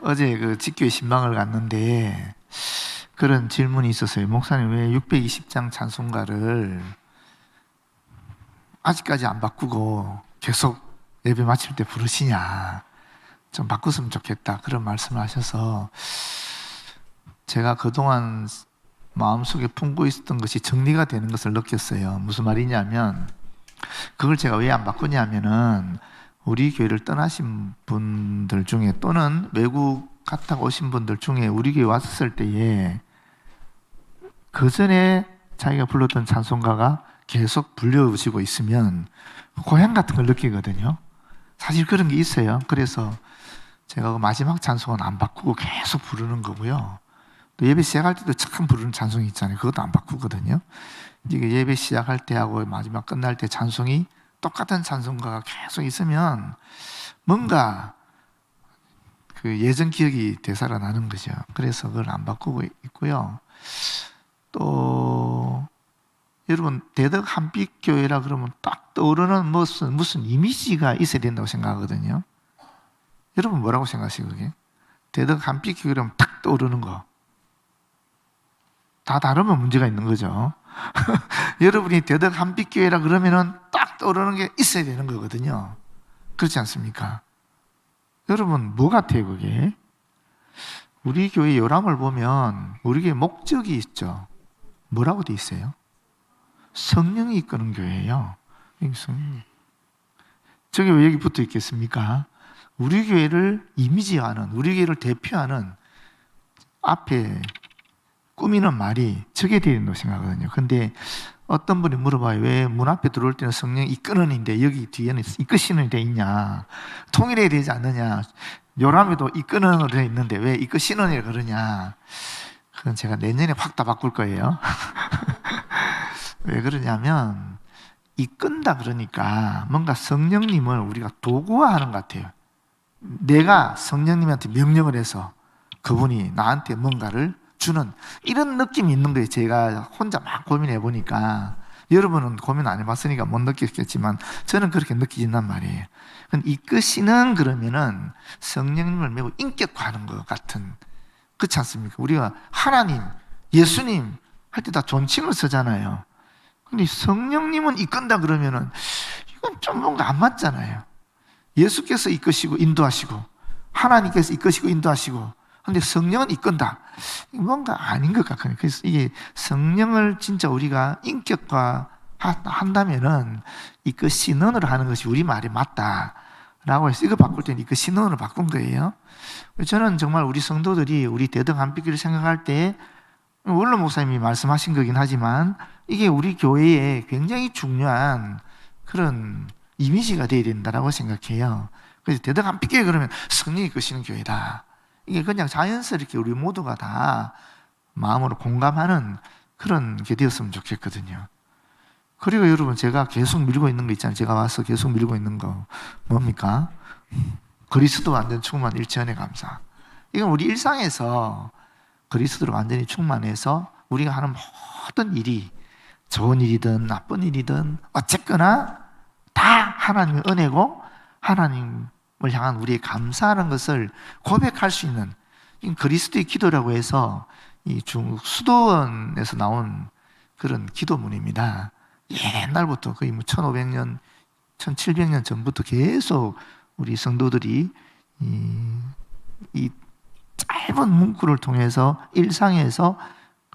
어제 그 직교회 신방을 갔는데 그런 질문이 있었어요. 목사님 왜 620장 찬송가를 아직까지 안 바꾸고 계속 예배 마칠 때 부르시냐. 좀 바꿨으면 좋겠다. 그런 말씀을 하셔서 제가 그동안 마음속에 품고 있었던 것이 정리가 되는 것을 느꼈어요. 무슨 말이냐면 그걸 제가 왜 안 바꾸냐면은 우리 교회를 떠나신 분들 중에 또는 외국 갔다 오신 분들 중에 우리 교회 왔을 때에 그 전에 자기가 불렀던 찬송가가 계속 불려지고 있으면 고향 같은 걸 느끼거든요. 사실 그런 게 있어요. 그래서 제가 그 마지막 찬송은 안 바꾸고 계속 부르는 거고요. 또 예배 시작할 때도 참 부르는 찬송이 있잖아요. 그것도 안 바꾸거든요. 이게 예배 시작할 때하고 마지막 끝날 때 찬송이 똑같은 찬송가가 계속 있으면 뭔가 그 예전 기억이 되살아나는 거죠. 그래서 그걸 안 바꾸고 있고요. 또 여러분 대덕 한빛교회라 그러면 딱 떠오르는 무슨 이미지가 있어야 된다고 생각하거든요. 여러분 뭐라고 생각하세요 그게? 대덕 한빛교회라면 딱 떠오르는 거. 다 다르면 문제가 있는 거죠. 여러분이 대덕 한빛교회라 그러면은 딱 떠오르는 게 있어야 되는 거거든요. 그렇지 않습니까? 여러분 뭐 같아요 그게? 우리 교회 요람을 보면 우리 교회 목적이 있죠. 뭐라고 돼 있어요? 성령이 이끄는 교회예요. 저게 왜 여기 붙어 있겠습니까? 우리 교회를 이미지하는, 우리 교회를 대표하는 앞에 꾸미는 말이 저게 되어 있다고 생각하거든요. 근데 어떤 분이 물어봐요. 왜 문 앞에 들어올 때는 성령이 이끄는인데 여기 뒤에는 이끄시는 데 있냐? 통일해야 되지 않느냐? 요람에도 이끄는으로 되어 있는데 왜 이끄시는이라 그러냐? 그건 제가 내년에 확 다 바꿀 거예요. 왜 그러냐면 이끈다 그러니까 뭔가 성령님을 우리가 도구화하는 것 같아요. 내가 성령님한테 명령을 해서 그분이 나한테 뭔가를 주는 이런 느낌이 있는 거예요. 제가 혼자 막 고민해 보니까 여러분은 고민 안 해봤으니까 못 느꼈겠지만 저는 그렇게 느끼진단 말이에요. 이끄시는 그러면은 성령님을 매우 인격화하는 것 같은 그렇지 않습니까? 우리가 하나님, 예수님 할 때 다 존칭을 쓰잖아요. 근데 성령님은 이끈다 그러면은 이건 좀 뭔가 안 맞잖아요. 예수께서 이끄시고 인도하시고 하나님께서 이끄시고 인도하시고 근데 성령은 이끈다. 뭔가 아닌 것 같거든요. 그래서 이게 성령을 진짜 우리가 인격화 한다면은 이끄시는으로 하는 것이 우리 말이 맞다라고 해서 이거 바꿀 때는 이끄시는으로 바꾼 거예요. 저는 정말 우리 성도들이 우리 대덕 한빛교회를 생각할 때 원로 목사님이 말씀하신 거긴 하지만 이게 우리 교회에 굉장히 중요한 그런 이미지가 되어야 된다고 생각해요. 그래서 대덕 한빛교회 그러면 성령이 이끄시는 교회다. 이게 그냥 자연스럽게 우리 모두가 다 마음으로 공감하는 그런 게 되었으면 좋겠거든요. 그리고 여러분 제가 계속 밀고 있는 거 있잖아요. 제가 와서 계속 밀고 있는 거 뭡니까? 그리스도 완전 충만 일체원의 감사. 이건 우리 일상에서 그리스도로 완전히 충만해서 우리가 하는 모든 일이 좋은 일이든 나쁜 일이든 어쨌거나 다 하나님의 은혜고 하나님을 향한 우리의 감사하는 것을 고백할 수 있는 그리스도의 기도라고 해서 이 중국 수도원에서 나온 그런 기도문입니다. 옛날부터 거의 1500년, 1700년 전부터 계속 우리 성도들이 이 짧은 문구를 통해서 일상에서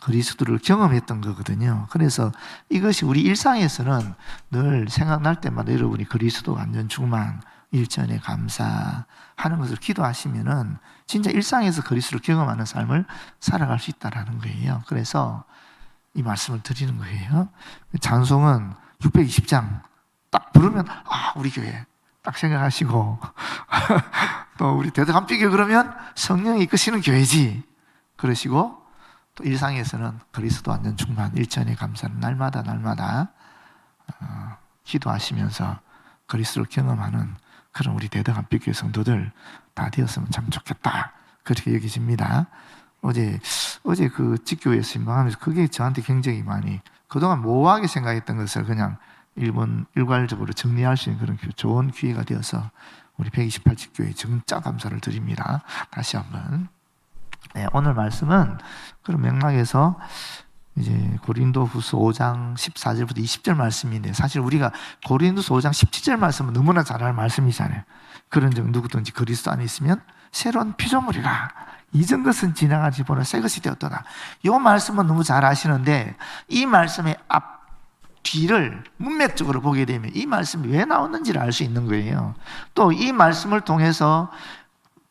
그리스도를 경험했던 거거든요. 그래서 이것이 우리 일상에서는 늘 생각날 때마다 여러분이 그리스도 완전 충만, 일전에 감사하는 것을 기도하시면은 진짜 일상에서 그리스도를 경험하는 삶을 살아갈 수 있다는 거예요. 그래서 이 말씀을 드리는 거예요. 찬송은 620장 딱 부르면 우리 교회 딱 생각하시고 또 우리 대덕 한빛교회 그러면 성령이 이끄시는 교회지 그러시고 또 일상에서는 그리스도 완전 충만 일전에 감사는 날마다 기도하시면서 그리스도를 경험하는 그런 우리 대덕 한빛교회 성도들 다 되었으면 참 좋겠다 그렇게 여기집니다. 어제 그 직교회에서 신방하면서 그게 저한테 굉장히 많이 그동안 모호하게 생각했던 것을 그냥 일괄적으로 정리할 수 있는 그런 좋은 기회가 되어서 우리 128집 교회 정짜 감사를 드립니다. 다시 한번. 네, 오늘 말씀은 그런 맥락에서 이제 고린도후서 5장 14절부터 20절 말씀인데, 사실 우리가 고린도서 5장 17절 말씀은 너무나 잘 아는 말씀이잖아요. 그런 적 누구든지 그리스도 안에 있으면 새로운 피조물이라. 이전 것은 지나가지 보라 새 것이 되었도다. 이 말씀은 너무 잘 아시는데, 이 말씀의 뒤를 문맥적으로 보게 되면 이 말씀이 왜 나왔는지를 알 수 있는 거예요. 또 이 말씀을 통해서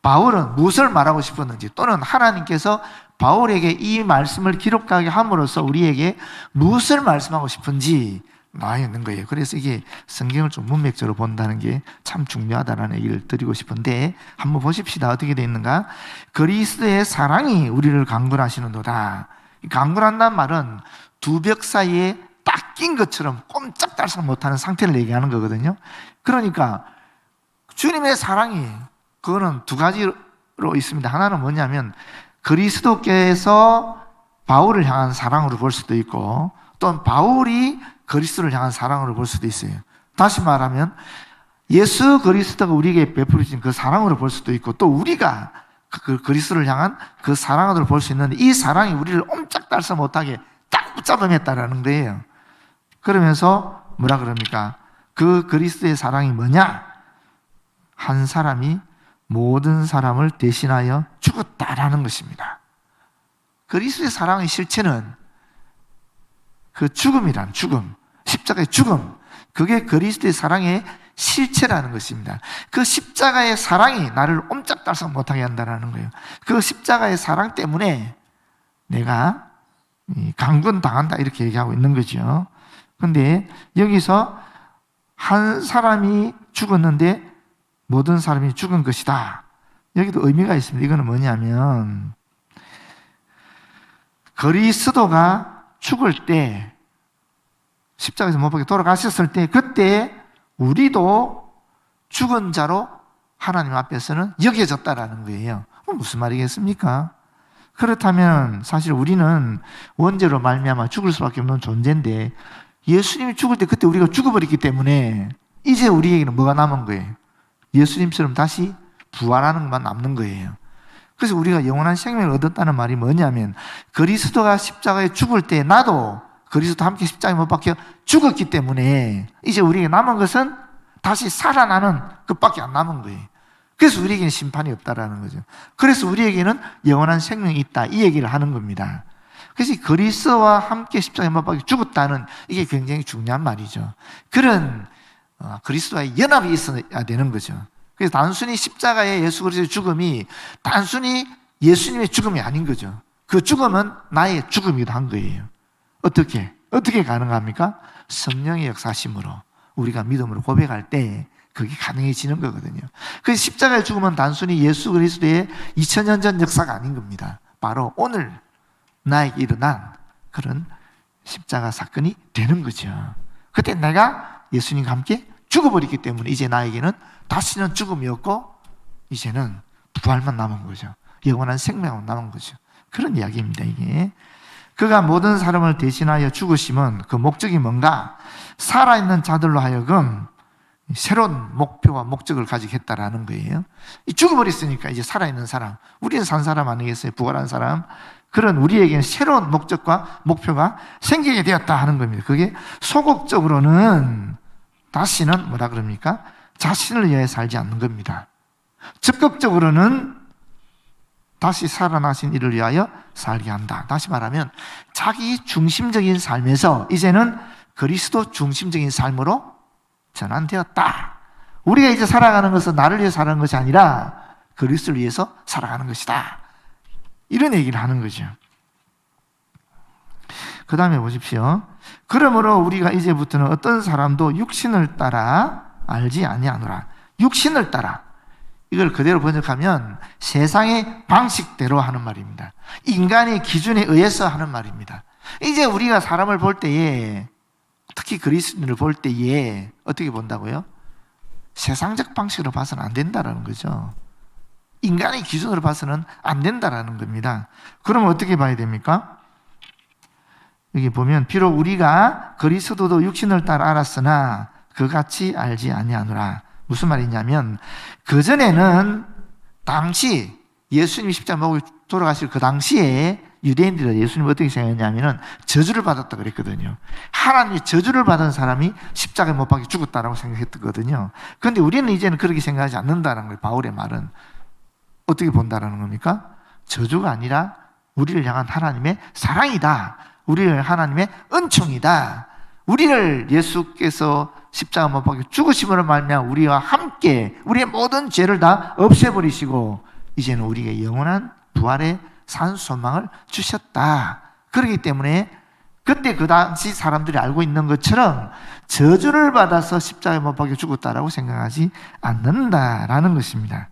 바울은 무엇을 말하고 싶었는지, 또는 하나님께서 바울에게 이 말씀을 기록하게 함으로써 우리에게 무엇을 말씀하고 싶은지 나와 있는 거예요. 그래서 이게 성경을 좀 문맥적으로 본다는 게 참 중요하다는 얘기를 드리고 싶은데, 한번 보십시다. 어떻게 되어 있는가? 그리스도의 사랑이 우리를 강건하시는도다. 강건한다는 말은 두 벽 사이에 딱 낀 것처럼 꼼짝달싹 못하는 상태를 얘기하는 거거든요. 그러니까 주님의 사랑이, 그거는 두 가지로 있습니다. 하나는 뭐냐면 그리스도께서 바울을 향한 사랑으로 볼 수도 있고, 또는 바울이 그리스도를 향한 사랑으로 볼 수도 있어요. 다시 말하면 예수 그리스도가 우리에게 베풀으신 그 사랑으로 볼 수도 있고, 또 우리가 그 그리스도를 향한 그 사랑으로 볼 수 있는데, 이 사랑이 우리를 옴짝달싹 못하게 딱 붙잡아냈다라는 거예요. 그러면서 뭐라 그럽니까? 그 그리스도의 사랑이 뭐냐? 한 사람이 모든 사람을 대신하여 죽었다라는 것입니다. 그리스도의 사랑의 실체는 그 죽음이란 죽음, 십자가의 죽음, 그게 그리스도의 사랑의 실체라는 것입니다. 그 십자가의 사랑이 나를 옴짝달싹 못하게 한다는 거예요. 그 십자가의 사랑 때문에 내가 강권당한다, 이렇게 얘기하고 있는 거죠. 그런데 여기서 한 사람이 죽었는데 모든 사람이 죽은 것이다. 여기도 의미가 있습니다. 이거는 뭐냐면, 그리스도가 죽을 때, 십자가에서 못 박혀 돌아가셨을 때, 그때 우리도 죽은 자로 하나님 앞에서는 여겨졌다라는 거예요. 무슨 말이겠습니까? 그렇다면 사실 우리는 원죄로 말미암아 죽을 수밖에 없는 존재인데, 예수님이 죽을 때 그때 우리가 죽어버렸기 때문에 이제 우리에게는 뭐가 남은 거예요? 예수님처럼 다시 부활하는 것만 남는 거예요. 그래서 우리가 영원한 생명을 얻었다는 말이 뭐냐면, 그리스도가 십자가에 죽을 때 나도 그리스도와 함께 십자가에 못 박혀 죽었기 때문에 이제 우리에게 남은 것은 다시 살아나는 것밖에 안 남은 거예요. 그래서 우리에게는 심판이 없다라는 거죠. 그래서 우리에게는 영원한 생명이 있다, 이 얘기를 하는 겁니다. 그래서 그리스도와 함께 십자가에 못 박혀 죽었다는, 이게 굉장히 중요한 말이죠. 그런 그리스도와의 연합이 있어야 되는 거죠. 그래서 단순히 십자가의 예수 그리스도의 죽음이 단순히 예수님의 죽음이 아닌 거죠. 그 죽음은 나의 죽음이기도 한 거예요. 어떻게 가능합니까? 성령의 역사심으로 우리가 믿음으로 고백할 때 그게 가능해지는 거거든요. 그래서 십자가의 죽음은 단순히 예수 그리스도의 2000년 전 역사가 아닌 겁니다. 바로 오늘 나에게 일어난 그런 십자가 사건이 되는 거죠. 그때 내가 예수님과 함께 죽어버렸기 때문에 이제 나에게는 다시는 죽음이 없고 이제는 부활만 남은 거죠. 영원한 생명만 남은 거죠. 그런 이야기입니다, 이게. 그가 모든 사람을 대신하여 죽으심은 그 목적이 뭔가? 살아있는 자들로 하여금 새로운 목표와 목적을 가지게 했다라는 거예요. 죽어버렸으니까 이제 살아있는 사람, 우리는 산 사람 아니겠어요? 부활한 사람. 그런 우리에게는 새로운 목적과 목표가 생기게 되었다 하는 겁니다. 그게 소극적으로는 다시는 뭐라 그럽니까? 자신을 위해 살지 않는 겁니다. 적극적으로는 다시 살아나신 이를 위하여 살게 한다. 다시 말하면 자기 중심적인 삶에서 이제는 그리스도 중심적인 삶으로 전환되었다. 우리가 이제 살아가는 것은 나를 위해 살아가는 것이 아니라 그리스도를 위해서 살아가는 것이다. 이런 얘기를 하는 거죠. 그 다음에 보십시오. 그러므로 우리가 이제부터는 어떤 사람도 육신을 따라 알지 아니하노라. 육신을 따라. 이걸 그대로 번역하면 세상의 방식대로 하는 말입니다. 인간의 기준에 의해서 하는 말입니다. 이제 우리가 사람을 볼 때에, 특히 그리스도인을 볼 때에 어떻게 본다고요? 세상적 방식으로 봐서는 안 된다라는 거죠. 인간의 기준으로 봐서는 안 된다라는 겁니다. 그러면 어떻게 봐야 됩니까? 여기 보면 비록 우리가 그리스도도 육신을 따라 알았으나 그같이 알지 아니하노라. 무슨 말이냐면 그전에는 당시 예수님이 십자가 먹고 돌아가실 그 당시에 유대인들은 예수님을 어떻게 생각했냐면은 저주를 받았다 그랬거든요. 하나님이 저주를 받은 사람이 십자가에 못 박혀 죽었다라고 생각했거든요. 그런데 우리는 이제는 그렇게 생각하지 않는다는 거예요. 바울의 말은 어떻게 본다라는 겁니까? 저주가 아니라 우리를 향한 하나님의 사랑이다. 우리를 하나님의 은총이다. 우리를 예수께서 십자가 못 박혀 죽으심으로 말미암아 우리와 함께 우리의 모든 죄를 다 없애버리시고 이제는 우리에게 영원한 부활의 산 소망을 주셨다. 그렇기 때문에 그때 그 당시 사람들이 알고 있는 것처럼 저주를 받아서 십자가에 못 박혀 죽었다라고 생각하지 않는다라는 것입니다.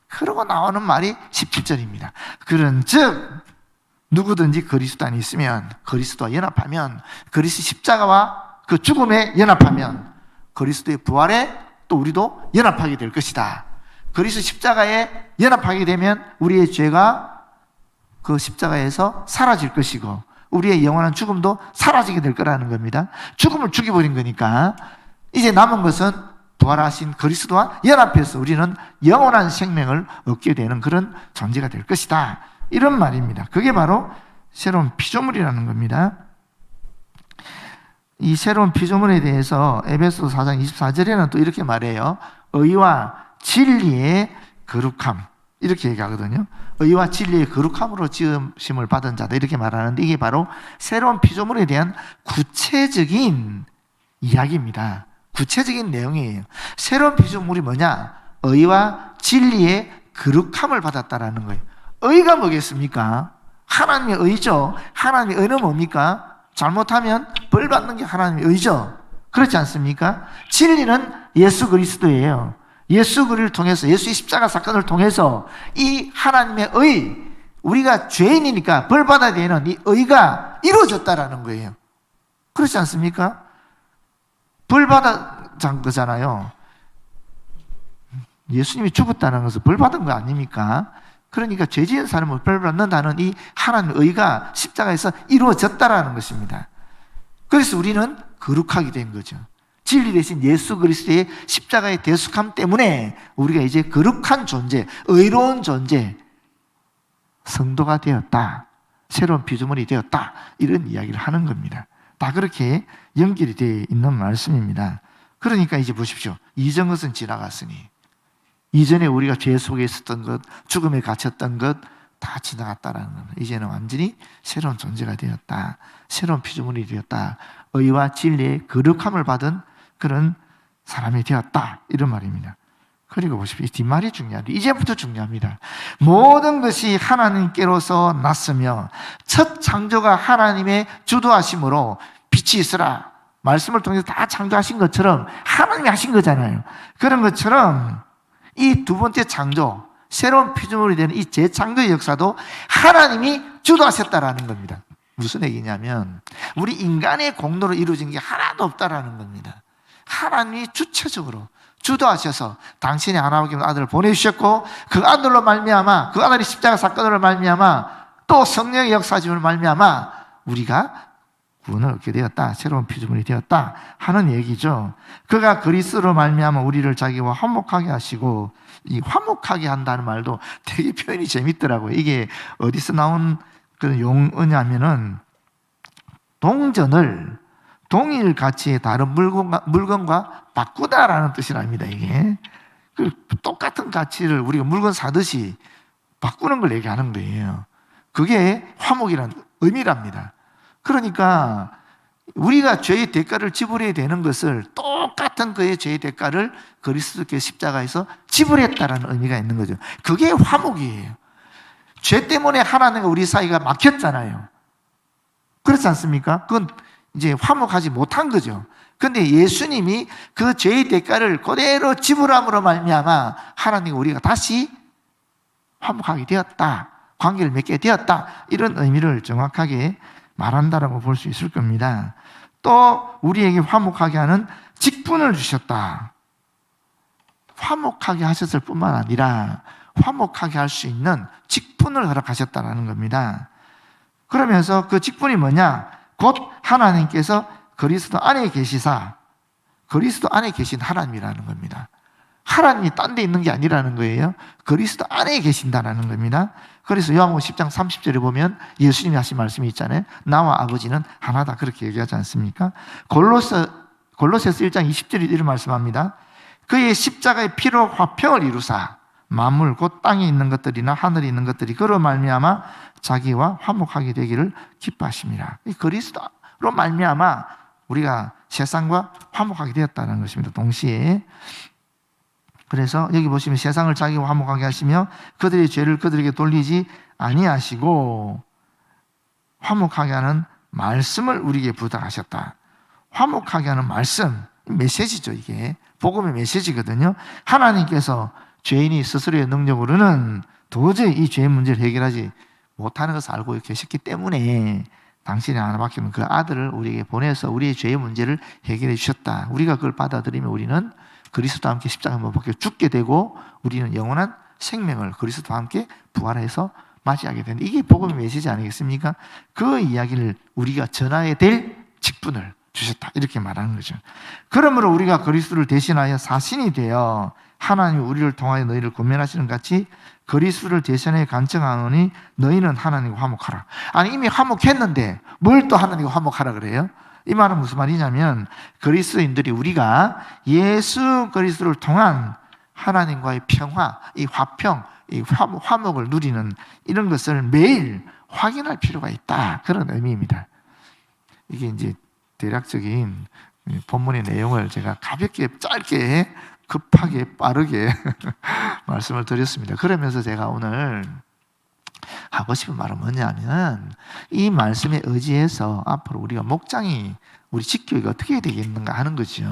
그러고 나오는 말이 17절입니다. 그런즉 누구든지 그리스도 안에 있으면, 그리스도와 연합하면, 그리스도 십자가와 그 죽음에 연합하면 그리스도의 부활에 또 우리도 연합하게 될 것이다. 그리스도 십자가에 연합하게 되면 우리의 죄가 그 십자가에서 사라질 것이고 우리의 영원한 죽음도 사라지게 될 거라는 겁니다. 죽음을 죽여버린 거니까 이제 남은 것은 부활하신 그리스도와 연합해서 우리는 영원한 생명을 얻게 되는 그런 존재가 될 것이다. 이런 말입니다. 그게 바로 새로운 피조물이라는 겁니다. 이 새로운 피조물에 대해서 에베소서 4장 24절에는 또 이렇게 말해요. 의와 진리의 거룩함. 이렇게 얘기하거든요. 의와 진리의 거룩함으로 지으심을 받은 자다. 이렇게 말하는데 이게 바로 새로운 피조물에 대한 구체적인 이야기입니다. 구체적인 내용이에요. 새로운 피조물이 뭐냐? 의와 진리의 거룩함을 받았다라는 거예요. 의가 뭐겠습니까? 하나님의 의죠. 하나님의 의는 뭡니까? 잘못하면 벌 받는 게 하나님의 의죠. 그렇지 않습니까? 진리는 예수 그리스도예요. 예수 그리스도를 통해서, 예수의 십자가 사건을 통해서 이 하나님의 의, 우리가 죄인이니까 벌 받아야 되는 이 의가 이루어졌다라는 거예요. 그렇지 않습니까? 벌 받은 거잖아요. 예수님이 죽었다는 것은 벌 받은 거 아닙니까? 그러니까 죄 지은 사람을 벌 받는다는 이 하나님의 의가 십자가에서 이루어졌다라는 것입니다. 그래서 우리는 거룩하게 된 거죠. 진리 대신 예수 그리스도의 십자가의 대속함 때문에 우리가 이제 거룩한 존재, 의로운 존재, 성도가 되었다. 새로운 피조물이 되었다. 이런 이야기를 하는 겁니다. 다 그렇게 연결이 되어 있는 말씀입니다. 그러니까 이제 보십시오. 이전 것은 지나갔으니 이전에 우리가 죄 속에 있었던 것, 죽음에 갇혔던 것 다 지나갔다라는 겁니다. 이제는 완전히 새로운 존재가 되었다. 새로운 피조물이 되었다. 의와 진리의 거룩함을 받은 그런 사람이 되었다. 이런 말입니다. 그리고 보십시오. 이 뒷말이 중요한데 이제부터 중요합니다. 모든 것이 하나님께로서 났으며 첫 창조가 하나님의 주도하심으로 빛이 있으라. 말씀을 통해서 다 창조하신 것처럼 하나님이 하신 거잖아요. 그런 것처럼 이 두 번째 창조, 새로운 피조물이 되는 이 재창조의 역사도 하나님이 주도하셨다라는 겁니다. 무슨 얘기냐면 우리 인간의 공로로 이루어진 게 하나도 없다라는 겁니다. 하나님이 주체적으로 주도하셔서 당신의 하나님의 아들을 보내주셨고 그 아들로 말미암아 그 아들이 십자가 사건으로 말미암아 또 성령의 역사심으로 말미암아 우리가 구원을 얻게 되었다. 새로운 피조물이 되었다 하는 얘기죠. 그가 그리스도로 말미암아 우리를 자기와 화목하게 하시고 이 화목하게 한다는 말도 되게 표현이 재밌더라고요. 이게 어디서 나온 그런 용어냐면은 동전을 동일 가치의 다른 물건과 바꾸다라는 뜻이랍니다. 이게 똑같은 가치를 우리가 물건 사듯이 바꾸는 걸 얘기하는 거예요. 그게 화목이라는 의미랍니다. 그러니까 우리가 죄의 대가를 지불해야 되는 것을 똑같은 그의 죄의 대가를 그리스도께 십자가에서 지불했다라는 의미가 있는 거죠. 그게 화목이에요. 죄 때문에 하나님과 우리 사이가 막혔잖아요. 그렇지 않습니까? 그건 이제 화목하지 못한 거죠. 그런데 예수님이 그 죄의 대가를 그대로 지불함으로 말미암아 하나님과 우리가 다시 화목하게 되었다. 관계를 맺게 되었다. 이런 의미를 정확하게 말한다라고 볼 수 있을 겁니다. 또 우리에게 화목하게 하는 직분을 주셨다. 화목하게 하셨을 뿐만 아니라 화목하게 할 수 있는 직분을 허락하셨다는 겁니다. 그러면서 그 직분이 뭐냐? 곧 하나님께서 그리스도 안에 계시사, 그리스도 안에 계신 하나님이라는 겁니다. 하나님이 딴 데 있는 게 아니라는 거예요. 그리스도 안에 계신다는 겁니다. 그래서 요한복음 10장 30절에 보면 예수님이 하신 말씀이 있잖아요. 나와 아버지는 하나다, 그렇게 얘기하지 않습니까? 골로새서 1장 20절에 이런 말씀합니다. 그의 십자가의 피로 화평을 이루사 만물 곧 땅에 있는 것들이나 하늘에 있는 것들이 그로 말미암아 자기와 화목하게 되기를 기뻐하십니다. 이 그리스도로 말미암아 우리가 세상과 화목하게 되었다는 것입니다. 동시에. 그래서 여기 보시면 세상을 자기와 화목하게 하시며 그들의 죄를 그들에게 돌리지 아니하시고 화목하게 하는 말씀을 우리에게 부탁하셨다. 화목하게 하는 말씀, 메시지죠. 이게 복음의 메시지거든요. 하나님께서 죄인이 스스로의 능력으로는 도저히 이 죄의 문제를 해결하지 못하는 것을 알고 계셨기 때문에 당신이 하나밖에 없는 그 아들을 우리에게 보내서 우리의 죄의 문제를 해결해 주셨다. 우리가 그걸 받아들이면 우리는 그리스도와 함께 십자가에 못 박혀 죽게 되고 우리는 영원한 생명을 그리스도와 함께 부활해서 맞이하게 되는, 이게 복음의 메시지 아니겠습니까? 그 이야기를 우리가 전해야 될 직분을 주셨다, 이렇게 말하는 거죠. 그러므로 우리가 그리스도를 대신하여 사신이 되어 하나님이 우리를 통하여 너희를 권면하시는 같이 그리스도를 대신하여 간청하노니 너희는 하나님과 화목하라. 아니, 이미 화목했는데 뭘 또 하나님과 화목하라 그래요? 이 말은 무슨 말이냐면 그리스도인들이 우리가 예수 그리스도를 통한 하나님과의 평화, 이 화평, 이 화목을 누리는 이런 것을 매일 확인할 필요가 있다, 그런 의미입니다. 이게 이제 대략적인 본문의 내용을 제가 가볍게 짧게 급하게 빠르게 말씀을 드렸습니다. 그러면서 제가 오늘 하고 싶은 말은 뭐냐면 이 말씀에 의지해서 앞으로 우리가 목장이, 우리 집교회가 어떻게 해야 되겠는가 하는 거죠.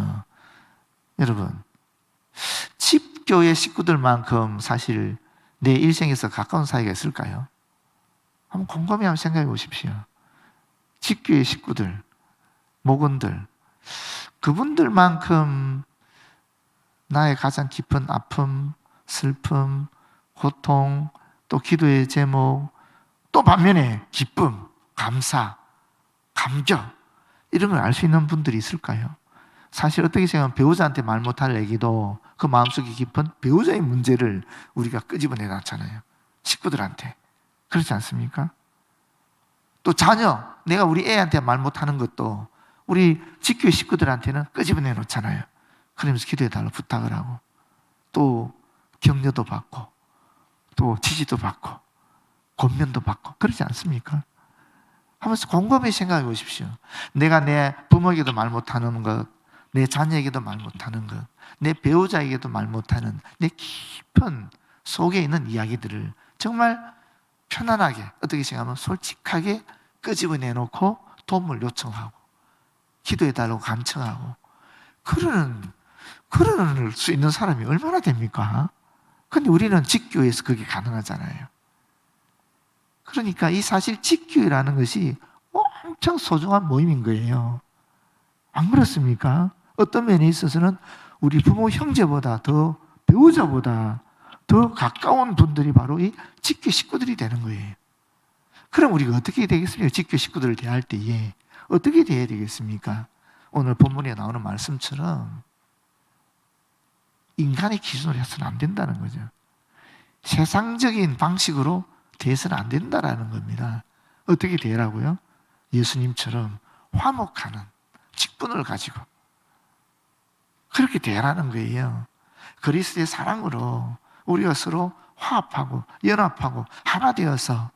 여러분, 집교회 식구들만큼 사실 내 일생에서 가까운 사이가 있을까요? 한번 곰곰이 한번 생각해 보십시오. 집교회 식구들, 목원들, 그분들만큼 나의 가장 깊은 아픔, 슬픔, 고통, 또 기도의 제목, 또 반면에 기쁨, 감사, 감격, 이런 걸 알 수 있는 분들이 있을까요? 사실 어떻게 생각하면 배우자한테 말 못할 얘기도 그 마음속에 깊은 배우자의 문제를 우리가 끄집어내 놨잖아요. 식구들한테. 그렇지 않습니까? 또 자녀, 내가 우리 애한테 말 못하는 것도 우리 직교회 식구들한테는 끄집어내 놓잖아요. 그러면서 기도해달라고 부탁을 하고 또 격려도 받고 또 지지도 받고 권면도 받고 그러지 않습니까? 한번 곰곰이 생각해 보십시오. 내가 내 부모에게도 말 못하는 것, 내 자녀에게도 말 못하는 것, 내 배우자에게도 말 못하는 내 깊은 속에 있는 이야기들을 정말 편안하게, 어떻게 생각하면 솔직하게 끄집어내놓고 도움을 요청하고 기도해달라고 간청하고 그럴 수 있는 사람이 얼마나 됩니까? 근데 우리는 직교회에서 그게 가능하잖아요. 그러니까 이 사실 직교회라는 것이 엄청 소중한 모임인 거예요. 안 그렇습니까? 어떤 면에 있어서는 우리 부모 형제보다 더, 배우자보다 더 가까운 분들이 바로 이 직교 식구들이 되는 거예요. 그럼 우리가 어떻게 되겠습니까? 직교 식구들을 대할 때에 어떻게 대해야 되겠습니까? 오늘 본문에 나오는 말씀처럼 인간의 기준으로 해서는 안 된다는 거죠. 세상적인 방식으로 대해서는 안 된다라는 겁니다. 어떻게 대하라고요? 예수님처럼 화목하는 직분을 가지고 그렇게 대하라는 거예요. 그리스도의 사랑으로 우리가 서로 화합하고 연합하고 하나 되어서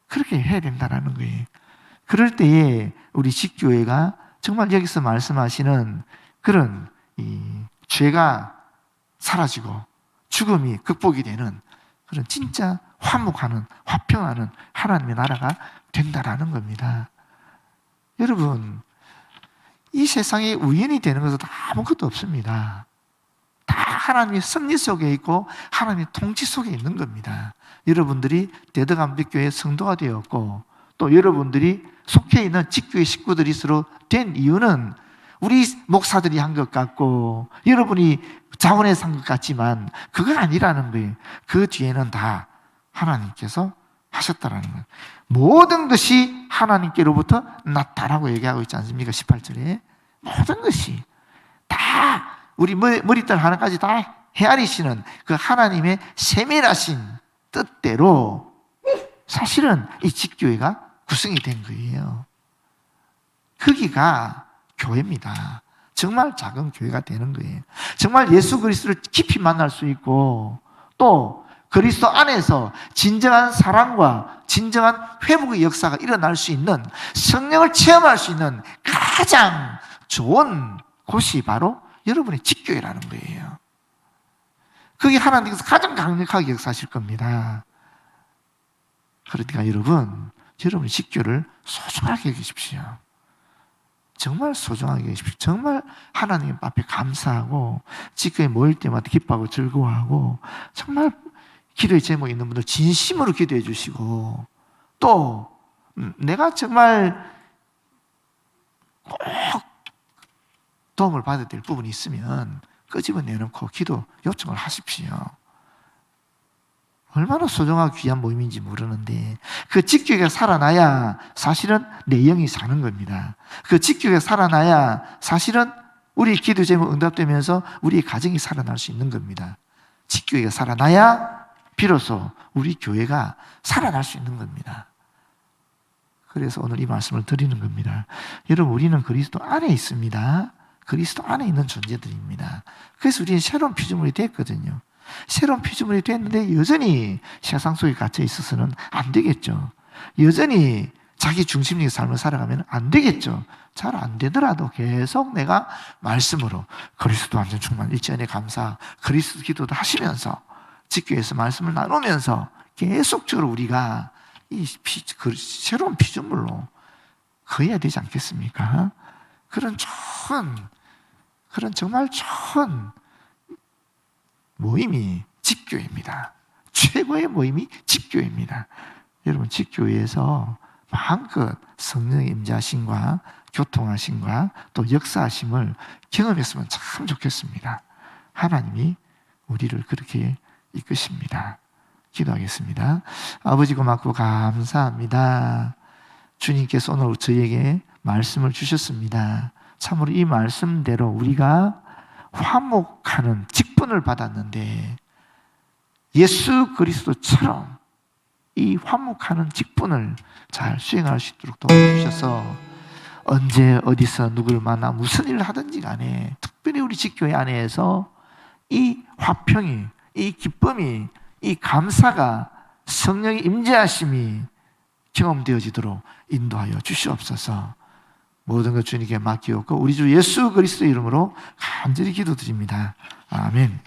그렇게 해야 된다는 거예요. 그럴 때에 우리 집교회가 정말 여기서 말씀하시는 그런 이 죄가 사라지고 죽음이 극복이 되는 그런 진짜 화목하는, 화평하는 하나님의 나라가 된다라는 겁니다. 여러분, 이 세상에 우연이 되는 것은 아무것도 없습니다. 다 하나님의 섭리 속에 있고 하나님의 통치 속에 있는 겁니다. 여러분들이 대덕암백교회 성도가 되었고 또 여러분들이 속해 있는 직교회 식구들이 서로 된 이유는 우리 목사들이 한 것 같고 여러분이 자원해서 한 것 같지만 그건 아니라는 거예요. 그 뒤에는 다 하나님께서 하셨다라는 거예요. 모든 것이 하나님께로부터 났다라고 얘기하고 있지 않습니까? 18절에 모든 것이 다 우리 머리털 하나까지 다 헤아리시는 그 하나님의 세밀하신 뜻대로 사실은 이 집교회가 구성이 된 거예요. 거기가 교회입니다. 정말 작은 교회가 되는 거예요. 정말 예수 그리스도를 깊이 만날 수 있고 또 그리스도 안에서 진정한 사랑과 진정한 회복의 역사가 일어날 수 있는, 성령을 체험할 수 있는 가장 좋은 곳이 바로 여러분의 집교회라는 거예요. 그게 하나님께서 가장 강력하게 역사하실 겁니다. 그러니까 여러분의 집교를 소중하게 여기십시오. 정말 소중하게 여기십시오. 정말 하나님 앞에 감사하고 집교에 모일 때마다 기뻐하고 즐거워하고 정말 기도의 제목 있는 분들 진심으로 기도해 주시고 또 내가 정말 꼭 도움을 받아야 될 부분이 있으면 끄집어내놓고 기도 요청을 하십시오. 얼마나 소중하고 귀한 모임인지 모르는데 그 집교회가 살아나야 사실은 내 영이 사는 겁니다. 그 집교회가 살아나야 사실은 우리 기도 제목 응답되면서 우리의 가정이 살아날 수 있는 겁니다. 집교회가 살아나야 비로소 우리 교회가 살아날 수 있는 겁니다. 그래서 오늘 이 말씀을 드리는 겁니다. 여러분, 우리는 그리스도 안에 있습니다. 그리스도 안에 있는 존재들입니다. 그래서 우리는 새로운 피조물이 됐거든요. 새로운 피조물이 됐는데 여전히 세상 속에 갇혀 있어서는 안 되겠죠. 여전히 자기 중심적인 삶을 살아가면 안 되겠죠. 잘 안 되더라도 계속 내가 말씀으로 그리스도 완전 충만, 일전에 감사, 그리스도 기도도 하시면서 집교에서 말씀을 나누면서 계속적으로 우리가 이 새로운 피조물로 거해야 되지 않겠습니까? 그런 정말 좋은 모임이 집교회입니다. 최고의 모임이 집교회입니다. 여러분, 집교회에서 마음껏 성령의 임재하심과 교통하심과 또 역사하심을 경험했으면 참 좋겠습니다. 하나님이 우리를 그렇게 이끄십니다. 기도하겠습니다. 아버지 고맙고 감사합니다. 주님께서 오늘 저희에게 말씀을 주셨습니다. 참으로 이 말씀대로 우리가 화목하는 직분을 받았는데 예수 그리스도처럼 이 화목하는 직분을 잘 수행할 수 있도록 도와주셔서 언제 어디서 누구를 만나 무슨 일을 하든지 간에 특별히 우리 집교회 안에서 이 화평이, 이 기쁨이, 이 감사가, 성령의 임재하심이 경험되어지도록 인도하여 주시옵소서. 모든 것 주님께 맡기옵고 우리 주 예수 그리스도 이름으로 간절히 기도드립니다. 아멘.